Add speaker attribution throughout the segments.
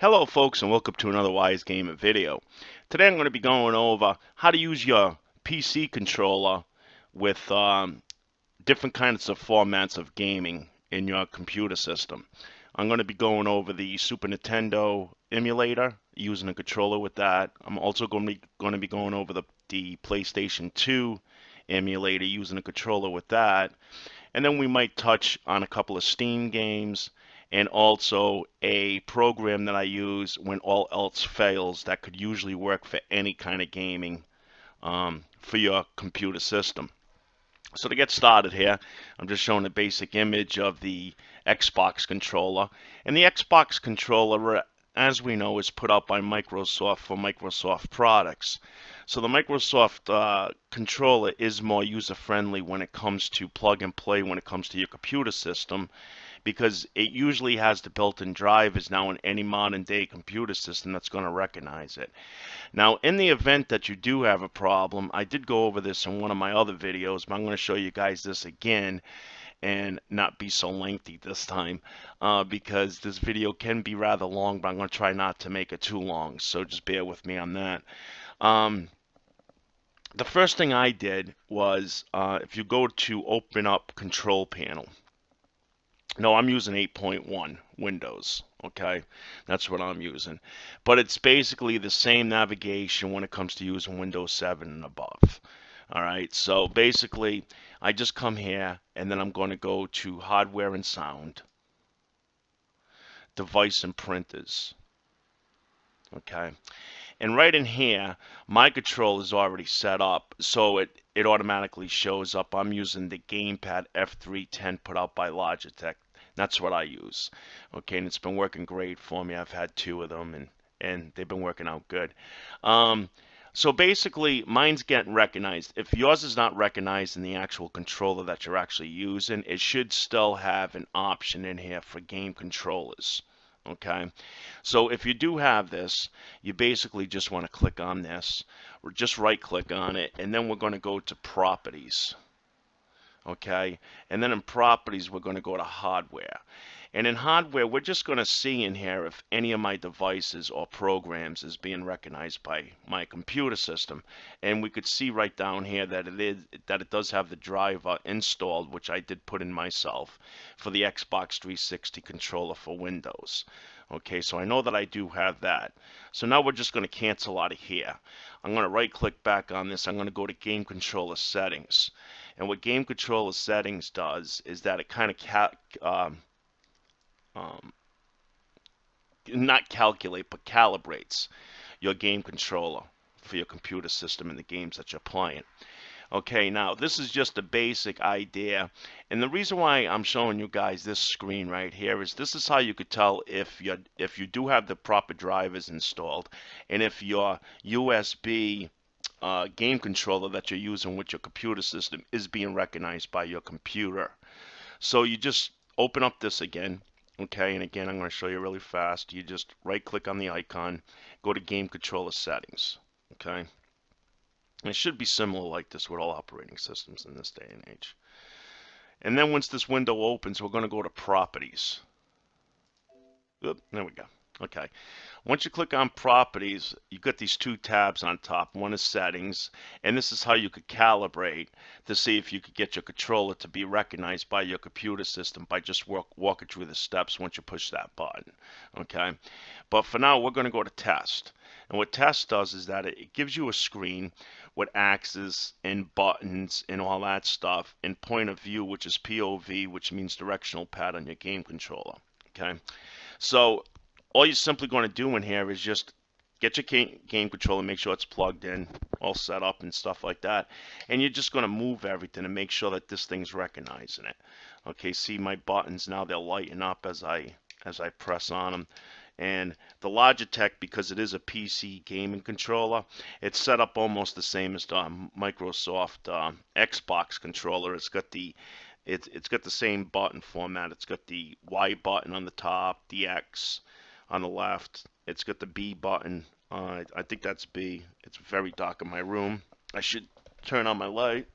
Speaker 1: Hello folks and welcome to another Wise Gamer video. Today I'm going to be going over how to use your PC controller with different kinds of formats of gaming in your computer system. I'm going to be going over the Super Nintendo emulator, using a controller with that. I'm also going to be going over the PlayStation 2 emulator, using a controller with that. And then we might touch on a couple of Steam games and also a program that I use when all else fails that could usually work for any kind of gaming for your computer system. So to get started here, I'm just showing a basic image of the Xbox controller. And the Xbox controller, as we know, is put out by Microsoft for Microsoft products. So the Microsoft controller is more user-friendly when it comes to plug and play when it comes to your computer system, because it usually has the built-in drivers now in any modern day computer system that's going to recognize it. Now, in the event that you do have a problem, I did go over this in one of my other videos, but I'm going to show you guys this again and not be so lengthy this time, because this video can be rather long, but I'm going to try not to make it too long, so just bear with me on that. The first thing I did was, if you go to open up Control Panel, no, I'm using 8.1 Windows, okay? That's what I'm using. But it's basically the same navigation when it comes to using Windows 7 and above. All right, so basically, I just come here, and then I'm going to go to Hardware and Sound, Device and Printers, okay? And right in here, my control is already set up, so it automatically shows up. I'm using the Gamepad F310 put out by Logitech. That's what I use. Okay, and it's been working great for me. I've had two of them, and they've been working out good. So basically, mine's getting recognized. If yours is not recognized in the actual controller that you're actually using, it should still have an option in here for game controllers. Okay, so if you do have this, you basically just want to click on this, or just right click on it, and then we're going to go to Properties. Okay, and then in Properties, we're going to go to Hardware. And in Hardware, we're just going to see in here if any of my devices or programs is being recognized by my computer system. And we could see right down here that it does have the driver installed, which I did put in myself, for the Xbox 360 controller for Windows. Okay, so I know that I do have that. So now we're just going to cancel out of here. I'm going to right click back on this. I'm going to go to Game Controller Settings. And what Game Controller Settings does is that it kind of not calculate, but calibrates your game controller for your computer system and the games that you're playing. Okay, now this is just a basic idea, and the reason why I'm showing you guys this screen right here is this is how you could tell if you do have the proper drivers installed, and if your USB game controller that you're using with your computer system is being recognized by your computer. So you just open up this again. Okay, and again, I'm going to show you really fast. You just right click on the icon, go to Game Controller Settings. Okay, and it should be similar like this with all operating systems in this day and age. And then once this window opens, we're going to go to Properties. Oop, there we go. Okay. Once you click on Properties, you get these two tabs on top. One is Settings, and this is how you could calibrate to see if you could get your controller to be recognized by your computer system by just walking through the steps once you push that button. Okay. But for now, we're going to go to Test. And what Test does is that it gives you a screen with axes and buttons and all that stuff, and point of view, which is POV, which means directional pad on your game controller. Okay. So all you're simply going to do in here is just get your game controller, make sure it's plugged in, all set up and stuff like that. And you're just going to move everything and make sure that this thing's recognizing it. Okay, see my buttons now, they're lighting up as I press on them. And the Logitech, because it is a PC gaming controller, it's set up almost the same as the Microsoft Xbox controller. It's got the same button format. It's got the Y button on the top, the X on the left. It's got the B button. I think that's B. It's very dark in my room. I should turn on my light.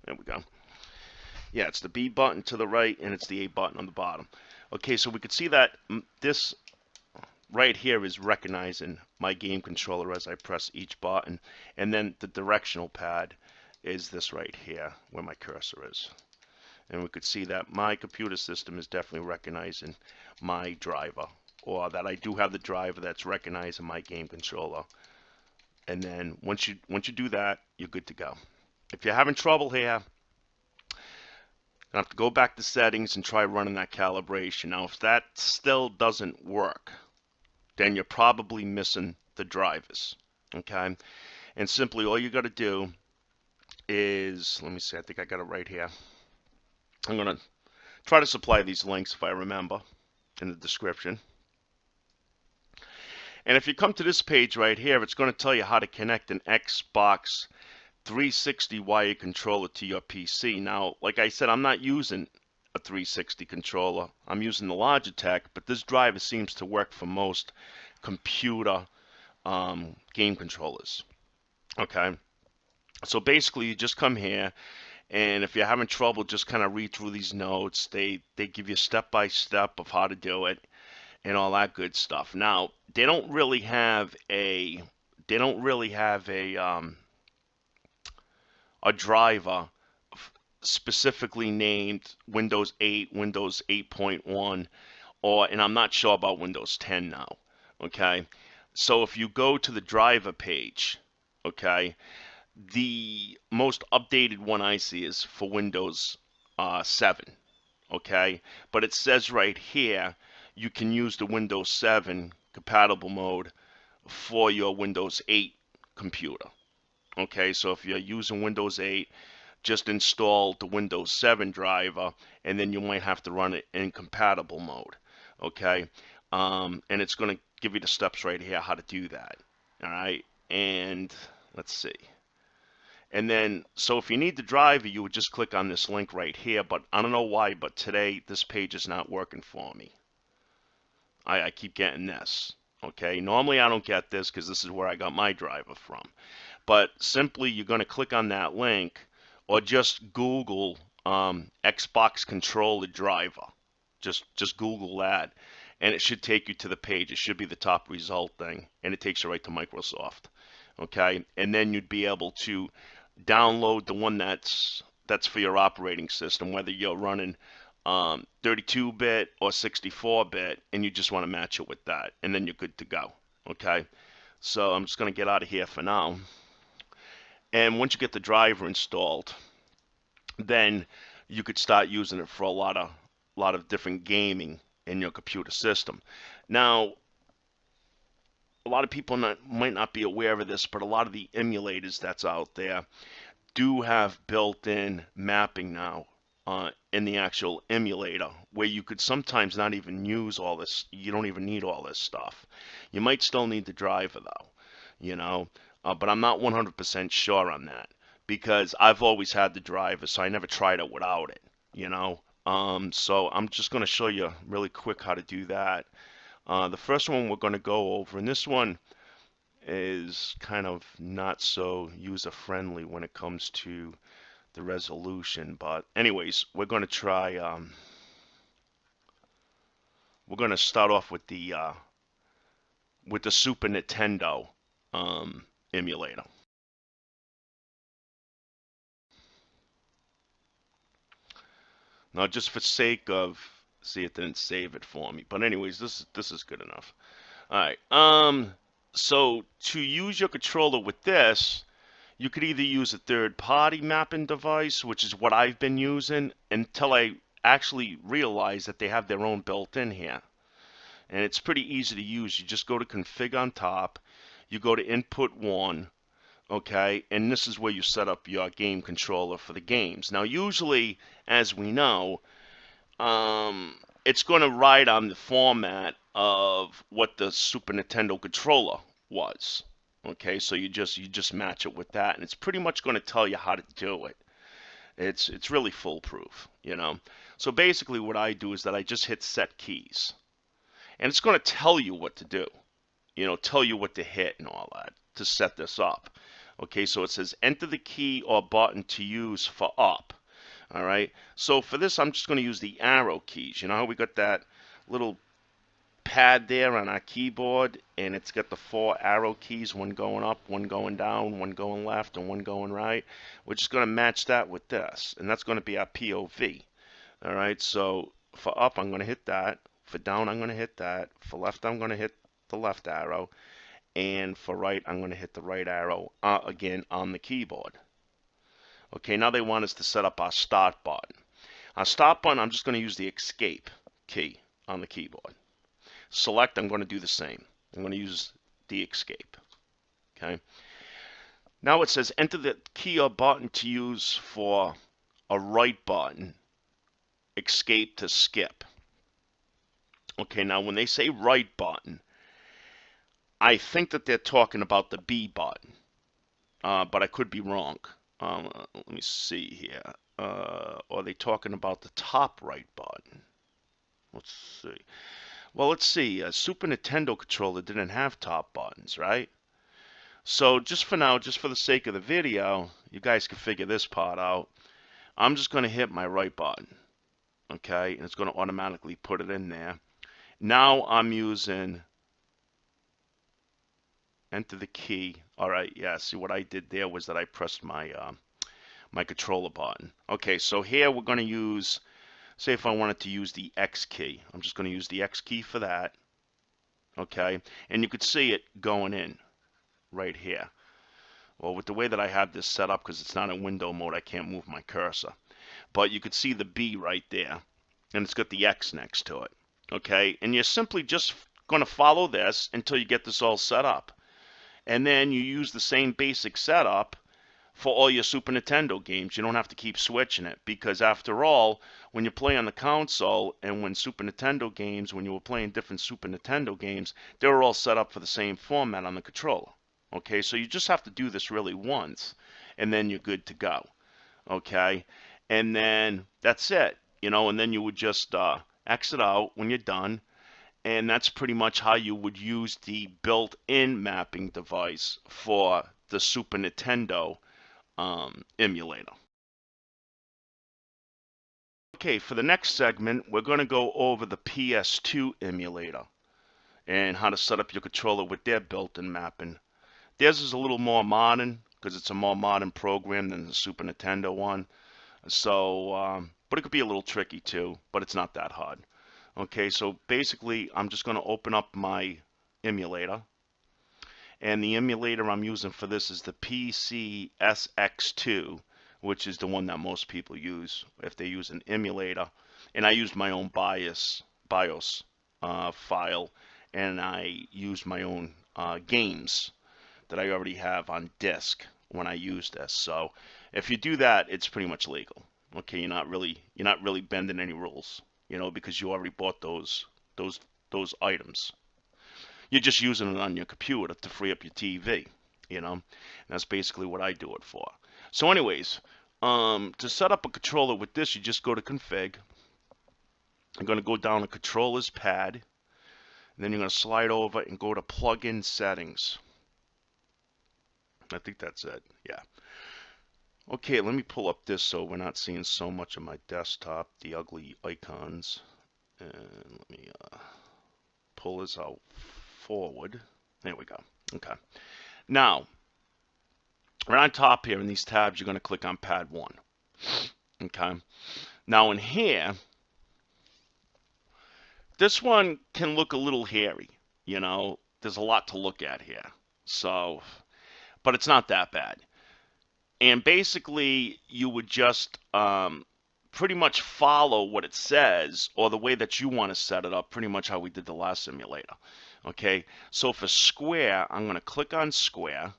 Speaker 1: There we go. Yeah, it's the B button to the right, and it's the A button on the bottom. Okay, so we could see that this right here is recognizing my game controller as I press each button, and then the directional pad is this right here where my cursor is. And we could see that my computer system is definitely recognizing my driver, or that I do have the driver that's recognizing my game controller. And then once you do that, you're good to go. If you're having trouble here, you have to go back to settings and try running that calibration. Now, if that still doesn't work, then you're probably missing the drivers. Okay, and simply all you got to do is, let me see, I think I got it right here. I'm gonna try to supply these links if I remember in the description. And if you come to this page right here, it's going to tell you how to connect an Xbox 360 wired controller to your PC. Now, like I said, I'm not using a 360 controller. I'm using the Logitech, but this driver seems to work for most computer game controllers. Okay, so basically you just come here, and if you're having trouble, just kind of read through these notes. They give you step by step of how to do it and all that good stuff. Now, they don't really have a a driver specifically named Windows 8, Windows 8.1, or, and I'm not sure about Windows 10 now. Okay, so if you go to the driver page, okay, the most updated one I see is for Windows 7. Okay, but it says right here you can use the Windows 7 compatible mode for your Windows 8 computer. Okay, so if you're using Windows 8, just install the Windows 7 driver, and then you might have to run it in compatible mode. Okay, and it's going to give you the steps right here how to do that. All right, and let's see. And then, so if you need the driver, you would just click on this link right here. But I don't know why, but today this page is not working for me. I keep getting this. Okay, normally I don't get this because this is where I got my driver from. But simply you're going to click on that link, or just Google Xbox controller driver. Just Google that, and it should take you to the page. It should be the top result thing, and it takes you right to Microsoft. Okay, and then you'd be able to download the one that's for your operating system, whether you're running 32-bit or 64-bit, and you just want to match it with that, and then you're good to go. Okay, so I'm just going to get out of here for now. And once you get the driver installed, then you could start using it for a lot of different gaming in your computer system. Now, a lot of people might not be aware of this, but a lot of the emulators that's out there do have built-in mapping now in the actual emulator, where you could sometimes not even use all this. You don't even need all this stuff. You might still need the driver though, you know, but I'm not 100% sure on that because I've always had the driver, so I never tried it without it, you know. So I'm just going to show you really quick how to do that. The first one we're going to go over, and this one is kind of not so user-friendly when it comes to the resolution. But anyways, we're going to try, we're going to start off with the Super Nintendo emulator. Now, just for sake of, see, it didn't save it for me. But anyways, this is good enough. All right. So to use your controller with this, you could either use a third-party mapping device, which is what I've been using until I actually realized that they have their own built-in here. And it's pretty easy to use. You just go to Config on top, you go to Input 1, okay, and this is where you set up your game controller for the games. Now, usually, as we know, it's going to ride on the format of what the Super Nintendo controller was. Okay, so you just match it with that, and it's pretty much going to tell you how to do it. It's really foolproof, you know. So basically, what I do is that I just hit Set Keys, and it's going to tell you what to do, you know, tell you what to hit and all that to set this up. Okay, so it says enter the key or button to use for up. All right, so for this, I'm just going to use the arrow keys. You know how we got that little pad there on our keyboard, and it's got the 4 arrow keys, one going up, one going down, one going left, and one going right. We're just going to match that with this, and that's going to be our POV. All right, so for up, I'm going to hit that. For down, I'm going to hit that. For left, I'm going to hit the left arrow. And for right, I'm going to hit the right arrow again on the keyboard. Okay, now they want us to set up our start button. Our start button, I'm just going to use the escape key on the keyboard. Select, I'm going to do the same. I'm going to use the escape. Okay. Now it says enter the key or button to use for a right button. Escape to skip. Okay, now when they say right button, I think that they're talking about the B button, but I could be wrong. Let me see here. Or are they talking about the top right button? Let's see. Well, let's see. A Super Nintendo controller didn't have top buttons, right? So just for now, just for the sake of the video, you guys can figure this part out. I'm just going to hit my right button, okay? And it's going to automatically put it in there. Now I'm using enter the key. All right, yeah, see what I did there was that I pressed my my controller button. Okay, so here we're going to use, say if I wanted to use the X key, I'm just going to use the X key for that. Okay, and you could see it going in right here. Well, with the way that I have this set up, because it's not in window mode, I can't move my cursor. But you could see the B right there, and it's got the X next to it. Okay, and you're simply just going to follow this until you get this all set up. And then you use the same basic setup for all your Super Nintendo games. You don't have to keep switching it, because after all, when you play on the console and when Super Nintendo games, when you were playing different Super Nintendo games, they were all set up for the same format on the controller. Okay, so you just have to do this really once, and then you're good to go. Okay, and then that's it, you know, and then you would just exit out when you're done, and that's pretty much how you would use the built-in mapping device for the Super Nintendo emulator. Okay, for the next segment, we're going to go over the PS2 emulator and how to set up your controller with their built-in mapping. Theirs is a little more modern because it's a more modern program than the Super Nintendo one. So, but it could be a little tricky too, but it's not that hard. Okay, so basically, I'm just going to open up my emulator. And the emulator I'm using for this is the PCSX2, which is the one that most people use if they use an emulator. And I used my own BIOS file, and I used my own games that I already have on disk when I use this. So if you do that, it's pretty much legal. Okay, you're not really bending any rules, you know, because you already bought those items. You're just using it on your computer to free up your TV, you know. And that's basically what I do it for. So anyways, to set up a controller with this, you just go to config. I'm going to go down to controllers pad, and then you're going to slide over and go to plugin settings. I think that's it. Yeah. Okay, let me pull up this so we're not seeing so much of my desktop, the ugly icons. And let me pull this out forward. There we go. Okay. Now, right on top here in these tabs, you're going to click on pad 1. Okay. Now in here, this one can look a little hairy. You know, there's a lot to look at here. So, but it's not that bad. And basically, you would just pretty much follow what it says or the way that you want to set it up, pretty much how we did the last simulator. Okay, so for square, I'm going to click on square,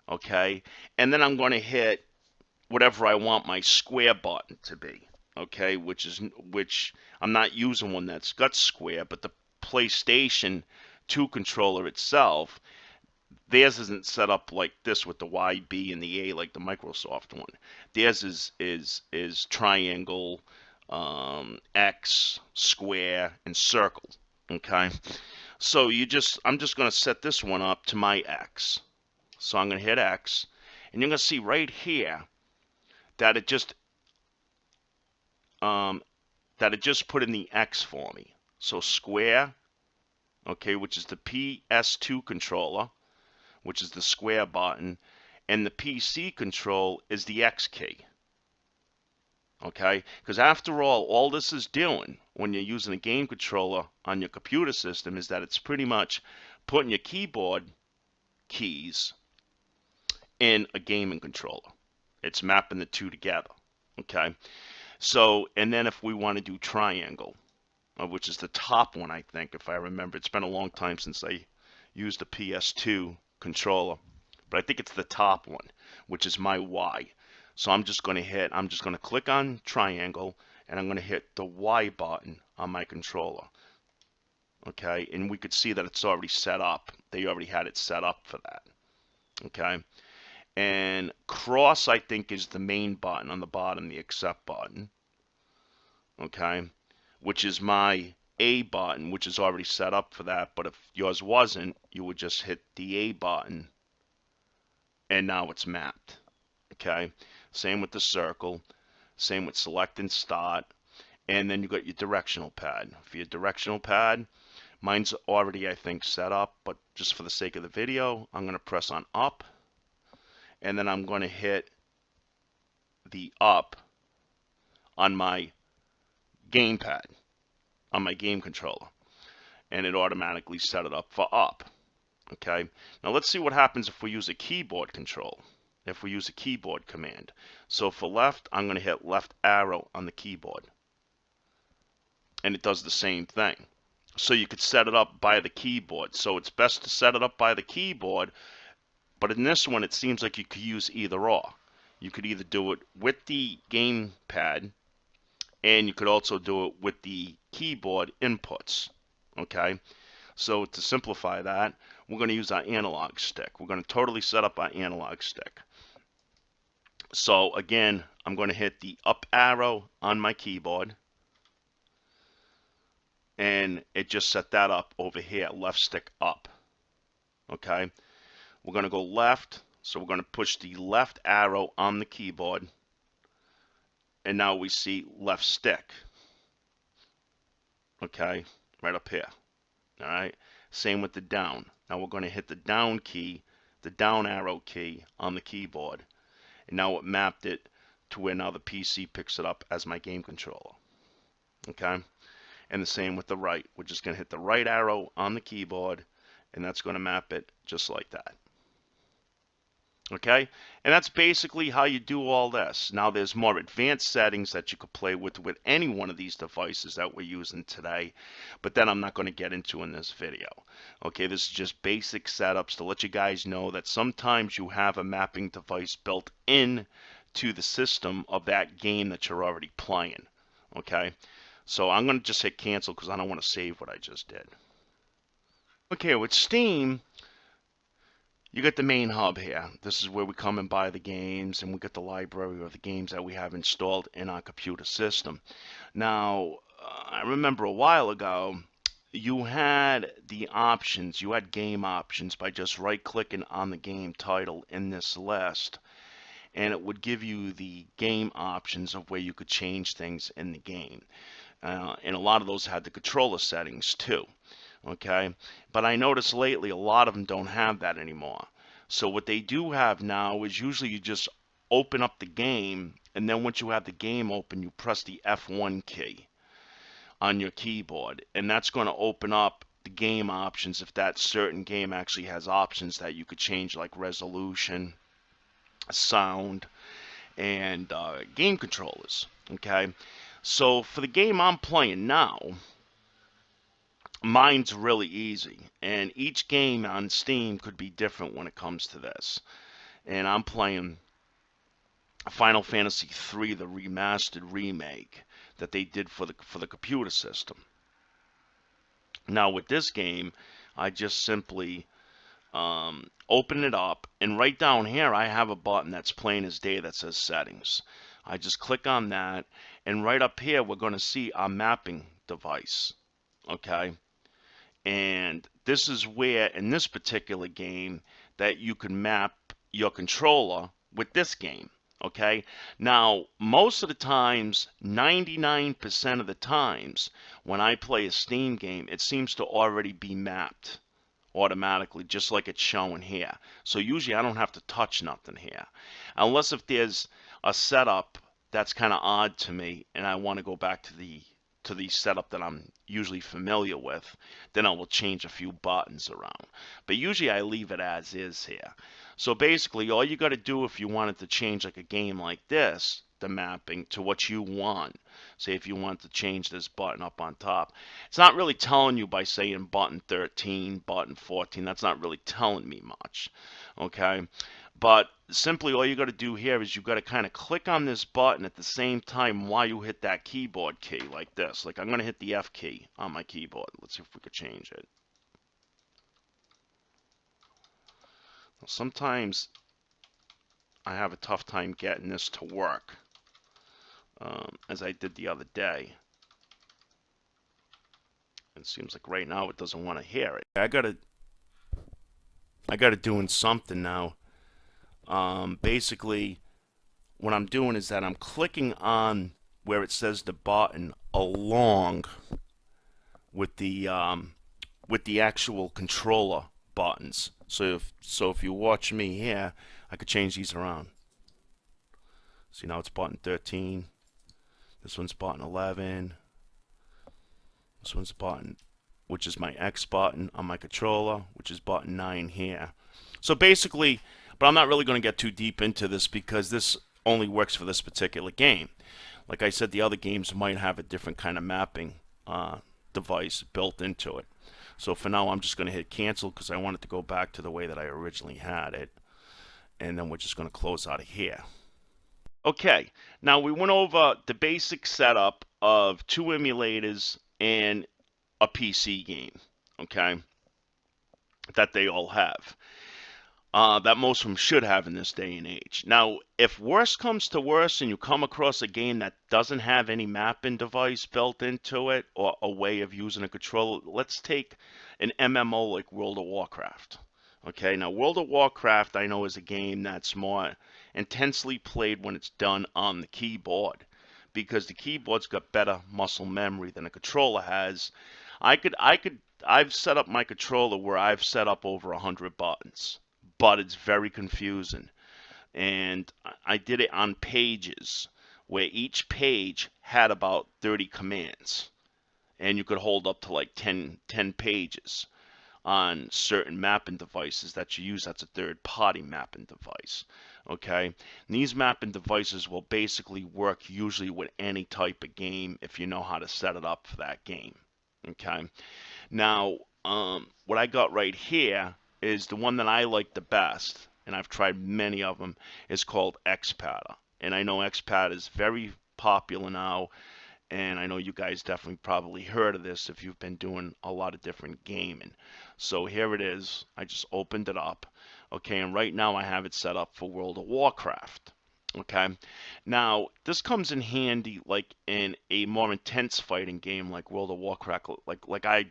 Speaker 1: okay, and then I'm going to hit whatever I want my square button to be, okay, which I'm not using one that's got square, but the PlayStation 2 controller itself, theirs isn't set up like this with the Y, B, and the A like the Microsoft one. Theirs is triangle, X, square, and circle. Okay, so I'm just going to set this one up to my X. So I'm going to hit X, and you're going to see right here that it just put in the X for me. So square, okay, which is the PS2 controller, which is the square button, and the PC control is the X key. Okay, because after all this is doing when you're using a game controller on your computer system is that it's pretty much putting your keyboard keys in a gaming controller. It's mapping the two together. Okay, so and then if we want to do triangle, which is the top one, I think, if I remember. It's been a long time since I used a PS2 controller, but I think it's the top one, which is my Y. So I'm just going to click on triangle, and I'm going to hit the Y button on my controller. Okay, and we could see that it's already set up. They already had it set up for that. Okay, and cross, I think, is the main button on the bottom, the accept button. Okay, which is my A button, which is already set up for that. But if yours wasn't, you would just hit the A button, and now it's mapped. Okay, same with the circle, same with select and start, and then you got your directional pad. For your directional pad, mine's already, I think, set up, but just for the sake of the video, I'm going to press on up, and then I'm going to hit the up on my gamepad, on my game controller, and it automatically set it up for up. Okay, now let's see what happens if we use a keyboard control, if we use a keyboard command. So for left, I'm going to hit left arrow on the keyboard, and it does the same thing. So you could set it up by the keyboard. So it's best to set it up by the keyboard, but in this one, it seems like you could use either or. You could either do it with the gamepad, and you could also do it with the keyboard inputs. Okay, so to simplify that, we're going to use our analog stick. We're going to totally set up our analog stick. So again, I'm going to hit the up arrow on my keyboard, and it just set that up over here, left stick up. Okay, we're going to go left, so we're going to push the left arrow on the keyboard, and now we see left stick. Okay, right up here. All right, same with the down. Now we're going to hit the down key, the down arrow key on the keyboard, and now it mapped it to where now the PC picks it up as my game controller. Okay, and the same with the right. We're just going to hit the right arrow on the keyboard, and that's going to map it just like that. Okay, and that's basically how you do all this. Now there's more advanced settings that you could play with any one of these devices that we're using today, but then I'm not going to get into in this video. Okay, this is just basic setups to let you guys know that sometimes you have a mapping device built in to the system of that game that you're already playing. Okay, so I'm going to just hit cancel because I don't want to save what I just did. Okay, with Steam, you get the main hub here. This is where we come and buy the games, and we get the library of the games that we have installed in our computer system. Now, I remember a while ago, you had the options, you had game options by just right-clicking on the game title in this list, and it would give you the game options of where you could change things in the game. And a lot of those had the controller settings too. Okay, but I noticed lately a lot of them don't have that anymore. So what they do have now is usually you just open up the game, and then once you have the game open, you press the F1 key on your keyboard, and that's going to open up the game options if that certain game actually has options that you could change, like resolution, sound, and game controllers. Okay, so for the game I'm playing now, mine's really easy, and each game on Steam could be different when it comes to this. And I'm playing Final Fantasy III, the remastered remake that they did for the computer system. Now with this game, I just simply open it up, and right down here I have a button that's plain as day that says settings. I just click on that, and right up here we're going to see our mapping device. Okay, and this is where in this particular game that you can map your controller with this game. Okay, now most of the times, 99% of the times, when I play a Steam game, it seems to already be mapped automatically, just like it's showing here. So usually I don't have to touch nothing here, unless if there's a setup that's kind of odd to me, and I want to go back to the setup that I'm usually familiar with, then I will change a few buttons around. But usually I leave it as is here. So basically, all you got to do if you wanted to change like a game like this, the mapping to what you want. Say if you want to change this button up on top. It's not really telling you by saying button 13, button 14. That's not really telling me much. Okay? But simply all you got to do here is you got to kind of click on this button at the same time while you hit that keyboard key like this. Like I'm going to hit the F key on my keyboard. Let's see if we could change it. Sometimes I have a tough time getting this to work, as I did the other day. It seems like right now it doesn't want to hear it. I gotta doing something now. Basically, what I'm doing is that I'm clicking on where it says the button along with the actual controller buttons. So if you watch me here, I could change these around. See, now it's button 13. This one's button 11. This one's button, which is my X button on my controller, which is button 9 here. So basically, but I'm not really going to get too deep into this because this only works for this particular game. Like I said, the other games might have a different kind of mapping device built into it. So for now, I'm just going to hit cancel because I want it to go back to the way that I originally had it. And then we're just going to close out of here. Okay, now we went over the basic setup of two emulators and a PC game, okay, that they all have. That most of them should have in this day and age. Now, if worse comes to worse and you come across a game that doesn't have any mapping device built into it or a way of using a controller, let's take an MMO like World of Warcraft. Okay, now World of Warcraft I know is a game that's more intensely played when it's done on the keyboard because the keyboard's got better muscle memory than a controller has. I've set up my controller where I've set up over 100 buttons, but it's very confusing. And I did it on pages where each page had about 30 commands, and you could hold up to like 10 pages on certain mapping devices that you use. That's a third-party mapping device. Okay, and these mapping devices will basically work usually with any type of game if you know how to set it up for that game. Okay, now what I got right here is the one that I like the best, and I've tried many of them. Is called XPadder, and I know XPadder is very popular now. And I know you guys definitely probably heard of this if you've been doing a lot of different gaming. So here it is. I just opened it up. Okay, and right now I have it set up for World of Warcraft. Okay, now this comes in handy like in a more intense fighting game like World of Warcraft. Like I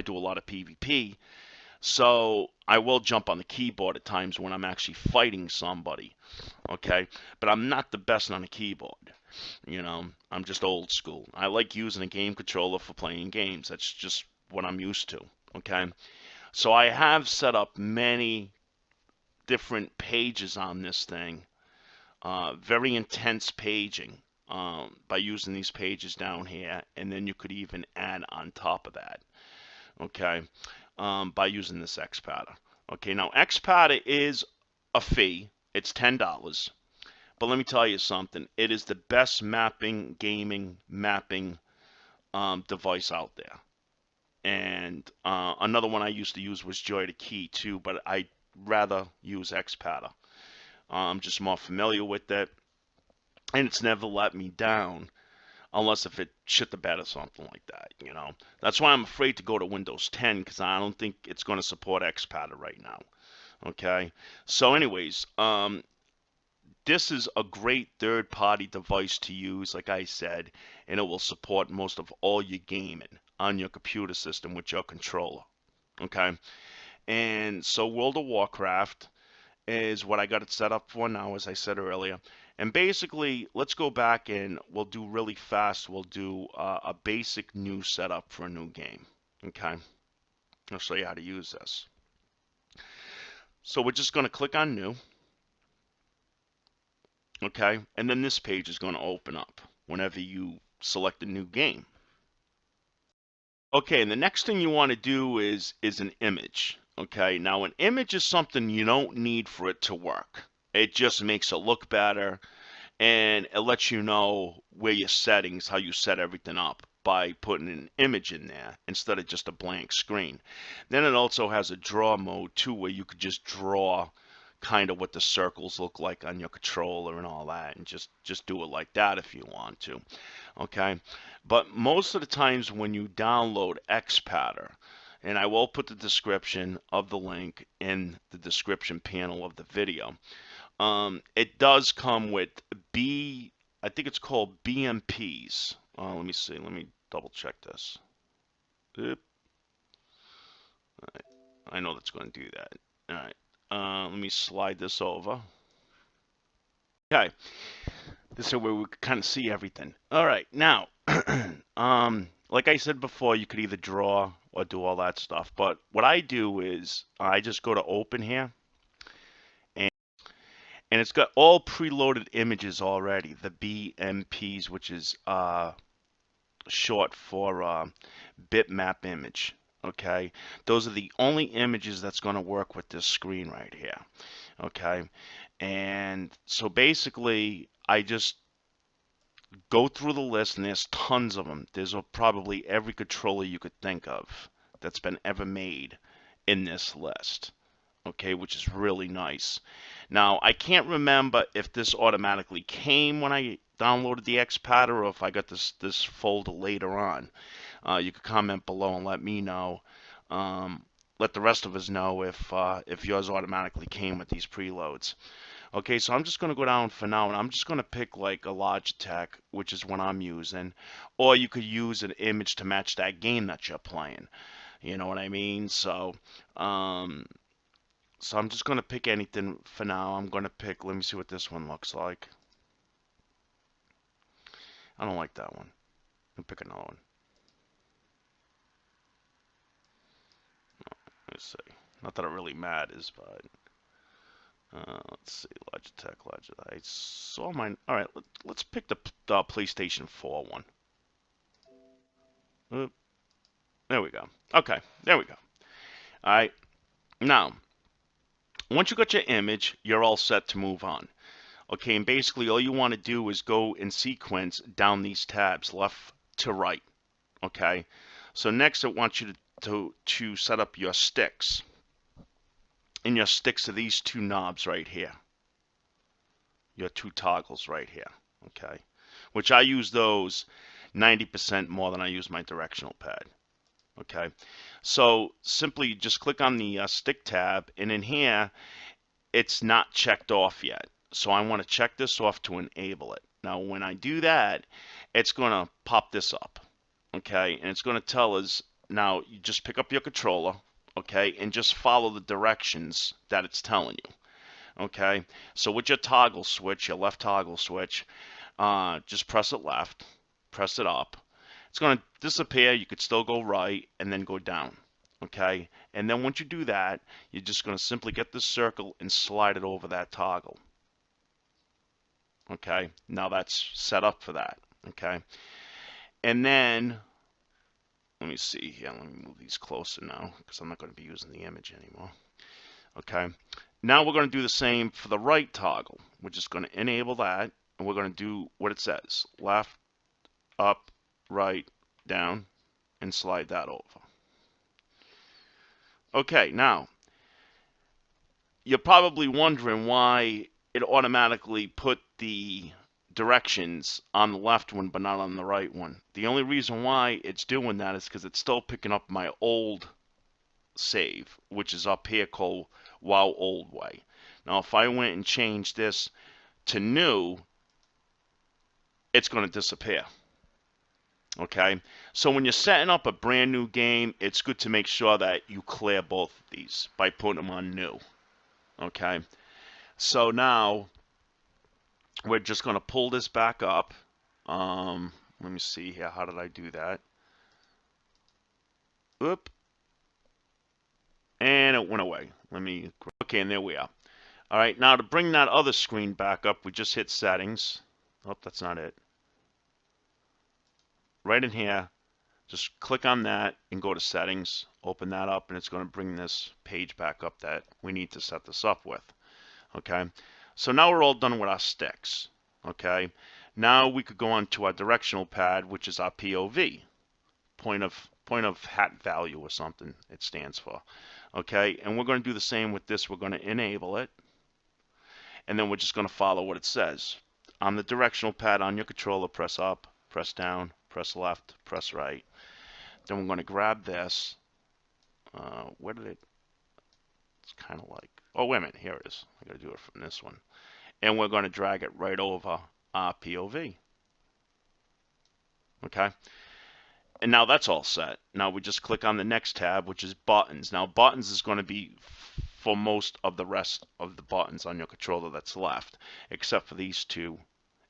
Speaker 1: do a lot of PvP, so I will jump on the keyboard at times when I'm actually fighting somebody. Okay, but I'm not the best on a keyboard. I'm just old school. I like using a game controller for playing games. That's just what I'm used to. Okay, so I have set up many different pages on this thing. Very intense paging by using these pages down here, and then you could even add on top of that. Okay, by using this XPadder. Okay, now XPadder is a fee. It's $10. But let me tell you something. It is the best gaming mapping device out there. And another one I used to use was Joy2Key too, but I rather use XPadder. I'm just more familiar with it, and it's never let me down unless if it shit the bed or something like that. That's why I'm afraid to go to Windows 10 because I don't think it's going to support XPadder right now. Okay, so anyways, this is a great third-party device to use, like I said, and it will support most of all your gaming on your computer system with your controller. Okay, and so World of Warcraft is what I got it set up for now, as I said earlier, And basically, let's go back and we'll do really fast. We'll do a basic new setup for a new game. Okay, I'll show you how to use this. So we're just going to click on new. Okay, and then this page is going to open up whenever you select a new game. Okay, and the next thing you want to do is an image. Okay, now an image is something you don't need for it to work. It just makes it look better, and it lets you know where your settings, how you set everything up by putting an image in there instead of just a blank screen. Then it also has a draw mode too, where you could just draw kind of what the circles look like on your controller and all that, and just do it like that if you want to. Okay, but most of the times when you download XPattern, and I will put the description of the link in the description panel of the video, it does come with I think it's called BMPs. Let me see. Let me double check this. Oop. Right. I know that's going to do that. All right. Let me slide this over. Okay. This is where we can kind of see everything. All right. Now, like I said before, you could either draw or do all that stuff. But what I do is I just go to open here. And it's got all preloaded images already, the BMPs, which is short for bitmap image. Okay, those are the only images that's going to work with this screen right here. Okay, and so basically, I just go through the list, and there's tons of them. There's probably every controller you could think of that's been ever made in this list. Okay, which is really nice. Now, I can't remember if this automatically came when I downloaded the XPattern or if I got this folder later on. You could comment below and let me know. Let the rest of us know if yours automatically came with these preloads. Okay, so I'm just going to go down for now, and I'm just going to pick like a Logitech, which is what I'm using, or you could use an image to match that game that you're playing. You know what I mean? So I'm just going to pick anything for now. I'm going to pick, let me see what this one looks like. I don't like that one. I'll pick another one. Let's see. Not that it really matters, but let's see. Logitech. I saw mine. All right, let's pick the PlayStation 4 one. There we go. Okay, there we go. All right. Now, once you got your image, you're all set to move on. Okay, and basically all you want to do is go in sequence down these tabs, left to right. Okay, so next I want you to set up your sticks. And your sticks are these two knobs right here. Your two toggles right here. Okay, which I use those 90% more than I use my directional pad. Okay, so simply just click on the stick tab, and in here it's not checked off yet. So I want to check this off to enable it. Now when I do that, it's going to pop this up. Okay, and it's going to tell us, now you just pick up your controller, okay, and just follow the directions that it's telling you. Okay, so with your toggle switch, your left toggle switch, just press it left, press it up. It's going to disappear. You could still go right and then go down. Okay, and then once you do that, you're just going to simply get this circle and slide it over that toggle. Okay, now that's set up for that. Okay, and then let me see here. Let me move these closer now because I'm not going to be using the image anymore. Okay, now we're going to do the same for the right toggle. We're just going to enable that, and we're going to do what it says: left, up, right, down, and slide that over. Okay, now you're probably wondering why it automatically put the directions on the left one but not on the right one. The only reason why it's doing that is because it's still picking up my old save, which is up here called WoW Old Way. Now if I went and changed this to new, it's going to disappear. Okay, so when you're setting up a brand new game, it's good to make sure that you clear both of these by putting them on new. Okay, so now we're just going to pull this back up. Let me see here. How did I do that? Oop. And it went away. Okay, and there we are. All right, now to bring that other screen back up, we just hit settings. Oh, that's not it. Right in here, just click on that and go to settings. Open that up, and it's going to bring this page back up that we need to set this up with. Okay, so now we're all done with our sticks. Okay, now we could go on to our directional pad, which is our POV, point of hat value or something it stands for. Okay, and we're going to do the same with this. We're going to enable it, and then we're just going to follow what it says. On the directional pad on your controller, press up, press down, press left, press right. Then we're going to grab this. Where did it? It's kind of like, oh, wait a minute, here it is. I got to do it from this one. And we're going to drag it right over our POV. Okay. And now that's all set. Now we just click on the next tab, which is buttons. Now buttons is going to be for most of the rest of the buttons on your controller that's left, except for these two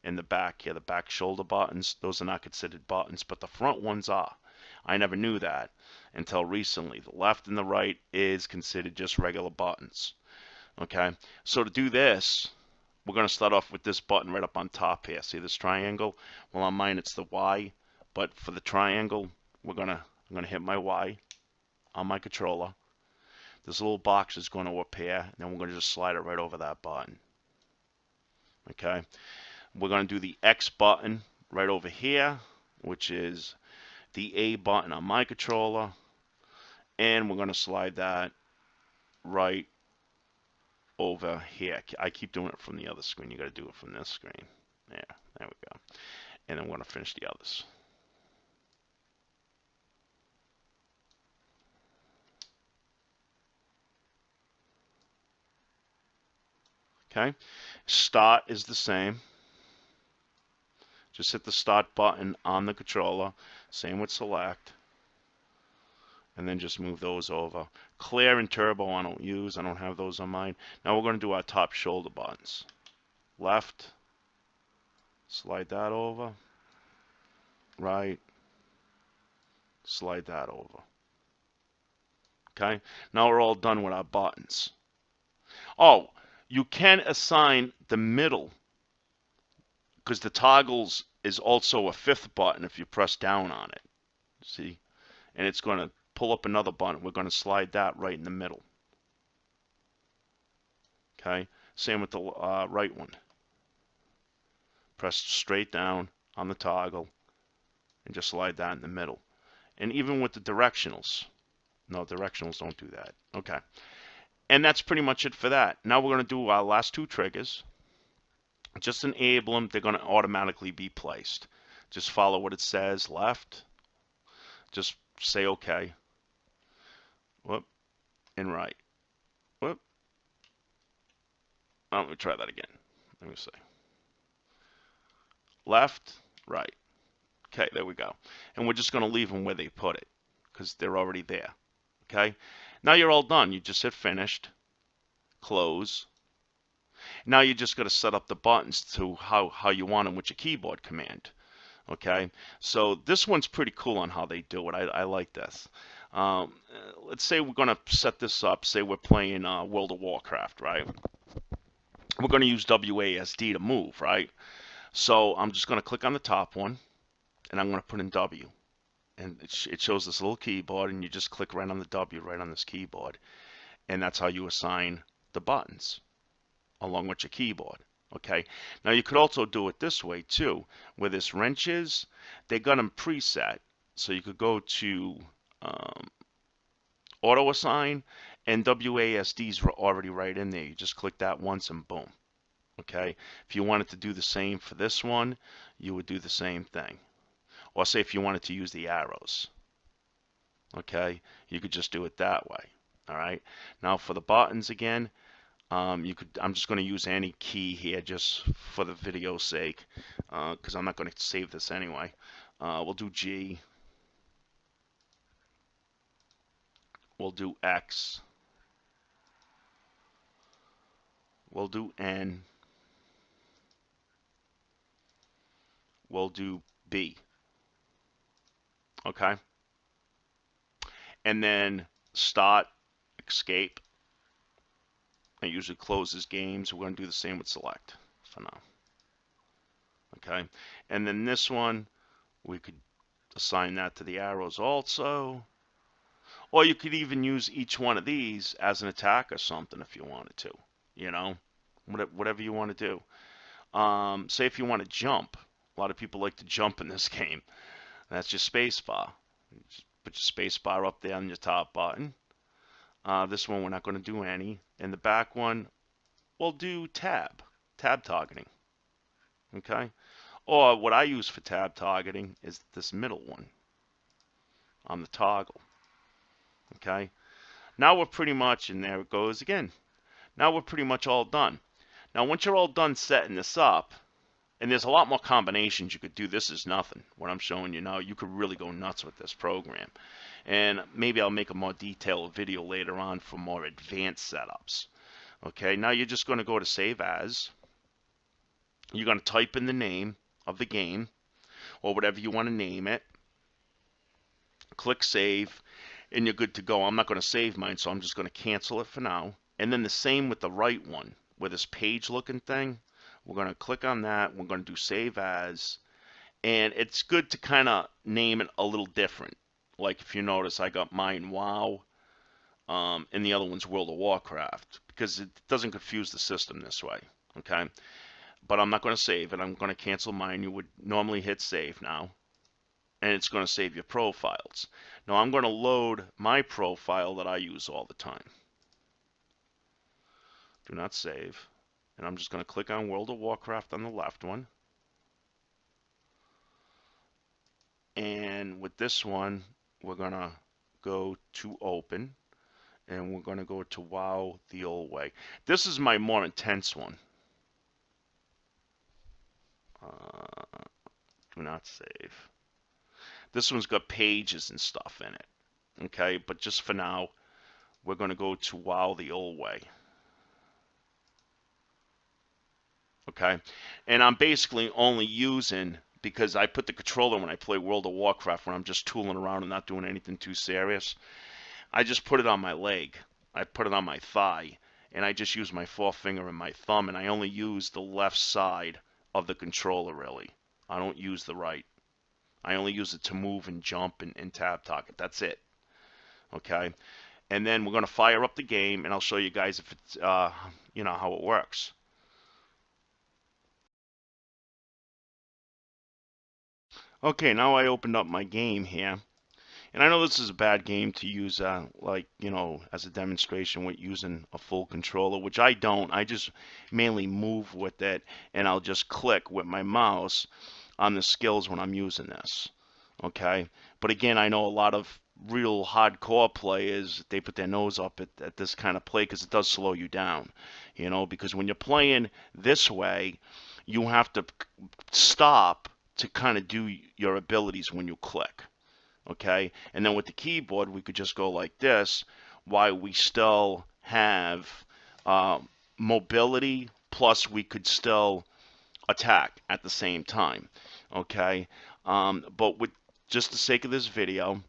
Speaker 1: in the back here, the back shoulder buttons. Those are not considered buttons, but the front ones are. I never knew that until recently. The left and the right is considered just regular buttons. Okay, so to do this, we're going to start off with this button right up on top here. See this triangle? Well, on mine it's the Y, but for the triangle, I'm gonna hit my Y on my controller. This little box is going to appear, and then we're going to just slide it right over that button. Okay, we're going to do the X button right over here, which is the A button on my controller, and we're going to slide that right over here. I keep doing it from the other screen. You got to do it from this screen. There we go. And then we're going to finish the others. Okay, start is the same. Just hit the start button on the controller. Same with select. And then just move those over. Clear and turbo I don't use. I don't have those on mine. Now we're going to do our top shoulder buttons. Left. Slide that over. Right. Slide that over. Okay. Now we're all done with our buttons. Oh, you can assign the middle, because the toggles is also a fifth button if you press down on it. See? And it's going to pull up another button. We're going to slide that right in the middle. Okay? Same with the right one. Press straight down on the toggle and just slide that in the middle. And even with the directionals. No, directionals don't do that. Okay. And that's pretty much it for that. Now we're going to do our last two triggers. Just enable them. They're going to automatically be placed. Just follow what it says. Left. Just say OK. Whoop. And right. Whoop. Oh, let me try that again. Let me see. Left. Right. Okay, there we go. And we're just going to leave them where they put it because they're already there. Okay. Now you're all done. You just hit finished. Close. Now you just got to set up the buttons to how you want them with your keyboard command. Okay, so this one's pretty cool on how they do it. I like this. Let's say we're going to set this up. Say we're playing World of Warcraft, right? We're going to use WASD to move, right? So I'm just going to click on the top one, and I'm going to put in W. And it shows this little keyboard, and you just click right on the W right on this keyboard. And that's how you assign the buttons along with your keyboard. Okay, now you could also do it this way too. Where this wrench is, they got them preset. So you could go to auto assign, and WASD's already right in there. You just click that once and boom. Okay, if you wanted to do the same for this one, you would do the same thing. Or say if you wanted to use the arrows. Okay, you could just do it that way. All right, now for the buttons again, I'm just going to use any key here just for the video's sake, because I'm not going to save this anyway. We'll do G. We'll do X. We'll do N. we'll do B. Okay? And then start, escape. It usually closes games. We're going to do the same with select for now. Okay? And then this one, we could assign that to the arrows also. Or you could even use each one of these as an attack or something if you wanted to. You know? Whatever you want to do. Say if you want to jump. A lot of people like to jump in this game. That's your space bar. Just put your space bar up there on your top button. This one we're not going to do any. And the back one, we'll do tab targeting. Okay? Or what I use for tab targeting is this middle one on the toggle. Okay? Now we're pretty much, and there it goes again. Now we're pretty much all done. Now once you're all done setting this up, and there's a lot more combinations you could do. This is nothing. What I'm showing you now, you could really go nuts with this program. And maybe I'll make a more detailed video later on for more advanced setups. Okay, now you're just going to go to Save As. You're going to type in the name of the game, or whatever you want to name it. Click Save, and you're good to go. I'm not going to save mine, so I'm just going to cancel it for now. And then the same with the right one, with this page-looking thing. We're going to click on that. We're going to do Save As. And it's good to kind of name it a little different. Like if you notice, I got mine WoW, and the other one's World of Warcraft, because it doesn't confuse the system this way. Okay? But I'm not going to save it. I'm going to cancel mine. You would normally hit Save now. And it's going to save your profiles. Now I'm going to load my profile that I use all the time. Do not save. And I'm just going to click on World of Warcraft on the left one. And with this one, we're going to go to Open. And we're going to go to WoW the old way. This is my more intense one. Do not save. This one's got pages and stuff in it. Okay, but just for now, we're going to go to WoW the old way. Okay, and I'm basically only using, because I put the controller when I play World of Warcraft, when I'm just tooling around and not doing anything too serious, I just put it on my leg. I put it on my thigh, and I just use my forefinger and my thumb, and I only use the left side of the controller, really. I don't use the right. I only use it to move and jump and tab target. That's it. Okay, and then we're going to fire up the game, and I'll show you guys if it's, you know, how it works. Okay, now I opened up my game here. And I know this is a bad game to use, like, you know, as a demonstration with using a full controller, which I don't. I just mainly move with it, and I'll just click with my mouse on the skills when I'm using this. Okay? But again, I know a lot of real hardcore players, they put their nose up at this kind of play because it does slow you down. You know, because when you're playing this way, you have to stop to kind of do your abilities when you click. Okay, and then with the keyboard we could just go like this, while we still have mobility, plus we could still attack at the same time. Okay, but with just the sake of this video,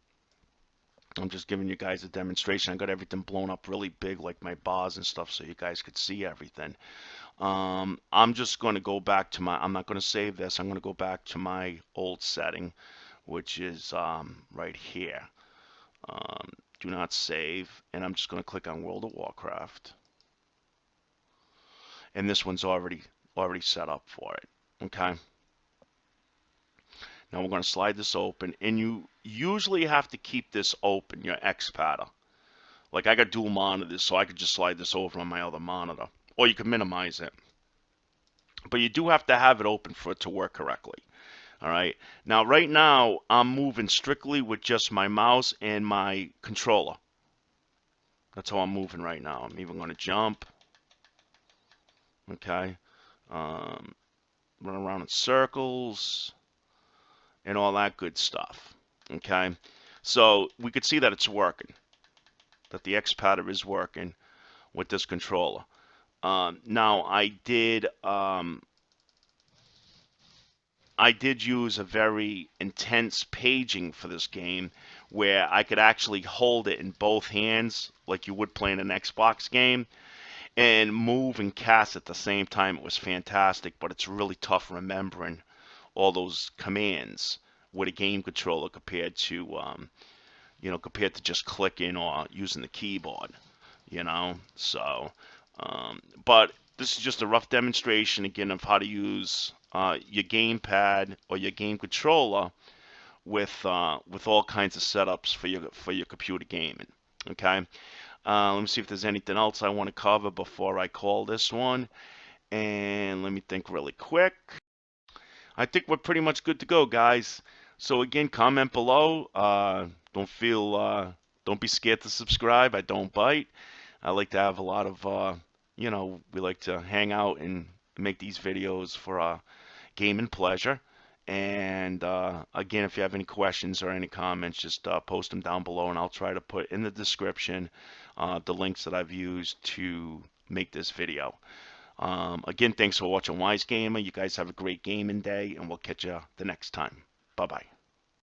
Speaker 1: I'm just giving you guys a demonstration. I got everything blown up really big, like my bars and stuff, so you guys could see everything. I'm just going to go back to my, I'm not going to save this, I'm going to go back to my old setting, which is right here. Do not save, and I'm just going to click on World of Warcraft. And this one's already set up for it. Okay. Now we're going to slide this open, and you usually have to keep this open, your XPadder. Like I got dual monitors, so I could just slide this over on my other monitor. Or you can minimize it. But you do have to have it open for it to work correctly. All right. Now, right now, I'm moving strictly with just my mouse and my controller. That's how I'm moving right now. I'm even going to jump. Okay. Run around in circles and all that good stuff. Okay. So we could see that it's working. That the XPadder is working with this controller. Now, I did... I did use a very intense paging for this game where I could actually hold it in both hands like you would play in an Xbox game and move and cast at the same time. It was fantastic, but it's really tough remembering all those commands with a game controller compared to just clicking or using the keyboard, So, but this is just a rough demonstration again of how to use your gamepad or your game controller with all kinds of setups for your computer gaming. Okay. Let me see if there's anything else I want to cover before I call this one. And let me think really quick. I think we're pretty much good to go, guys. So again, comment below. Don't be scared to subscribe. I don't bite. I like to have a lot of, we like to hang out and make these videos for gaming pleasure. And again, if you have any questions or any comments, just post them down below, and I'll try to put in the description the links that I've used to make this video. Again, thanks for watching Wise Gamer. You guys have a great gaming day, and we'll catch you the next time. Bye-bye.